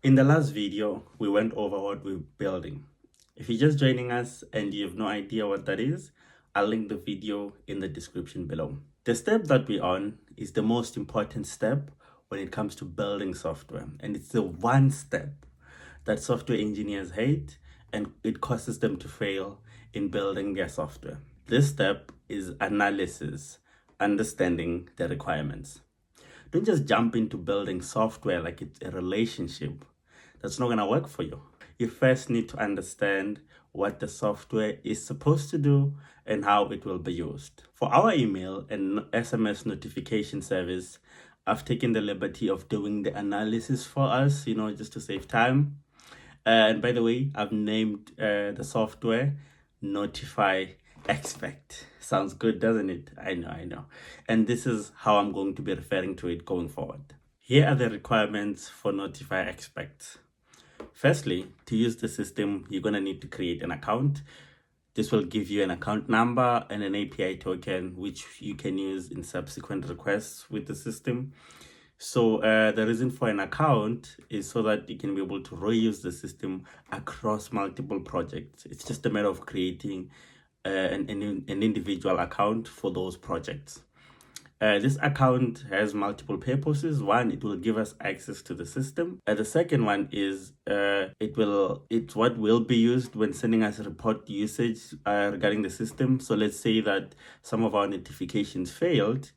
In the last video, we went over what we're building. If you're just joining us and you have no idea what that is, I'll link the video in the description below. The step that we're on is the most important step when it comes to building software. And it's the one step that software engineers hate and it causes them to fail in building their software. This step is analysis, understanding the requirements. Don't just jump into building software like it's a relationship. That's not going to work for you. You first need to understand what the software is supposed to do and how it will be used. For our email and SMS notification service, I've taken the liberty of doing the analysis for us, just to save time. And by the way, I've named the software NotifyXpert. Sounds good, doesn't it? I know. And this is how I'm going to be referring to it going forward. Here are the requirements for NotifyXpert. Firstly, to use the system, you're going to need to create an account. This will give you an account number and an API token, which you can use in subsequent requests with the system. So the reason for an account is so that you can be able to reuse the system across multiple projects. It's just a matter of creating an individual account for those projects. This account has multiple purposes. One, it will give us access to the system. The second one is it's what will be used when sending us report usage regarding the system. So let's say that some of our notifications failed.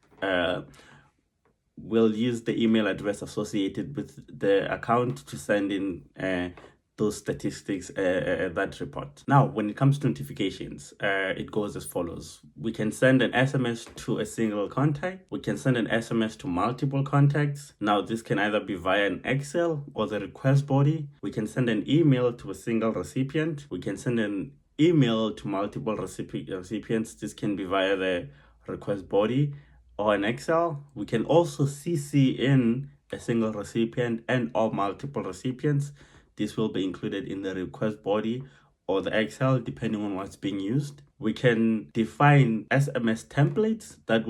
We'll use the email address associated with the account to send in those statistics, that report. Now, when it comes to notifications, it goes as follows. We can send an SMS to a single contact. We can send an SMS to multiple contacts. Now, this can either be via an Excel or the request body. We can send an email to a single recipient. We can send an email to multiple recipients. This can be via the request body or an Excel. We can also CC in a single recipient and or multiple recipients. This will be included in the request body or the Excel, depending on what's being used. We can define SMS templates that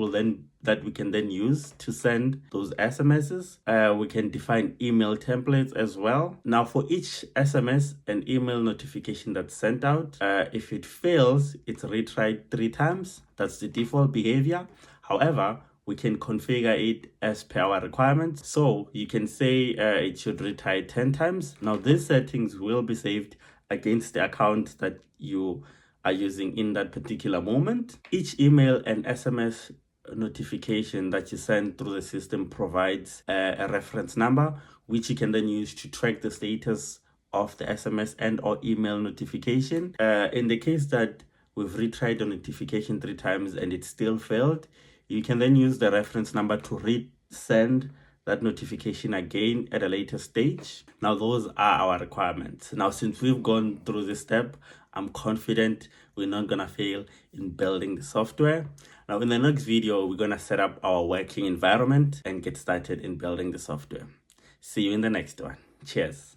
we can then use to send those SMSs. We can define email templates as well. Now, for each SMS and email notification that's sent out, if it fails, it's retried 3 times. That's the default behavior. However, we can configure it as per our requirements. So you can say it should retry 10 times. Now, these settings will be saved against the account that you are using in that particular moment. Each email and SMS notification that you send through the system provides a reference number, which you can then use to track the status of the SMS and or email notification. In the case that we've retried the notification 3 times and it still failed, you can then use the reference number to resend that notification again at a later stage. Now, those are our requirements. Now, since we've gone through this step, I'm confident we're not going to fail in building the software. Now, in the next video, we're going to set up our working environment and get started in building the software. See you in the next one. Cheers.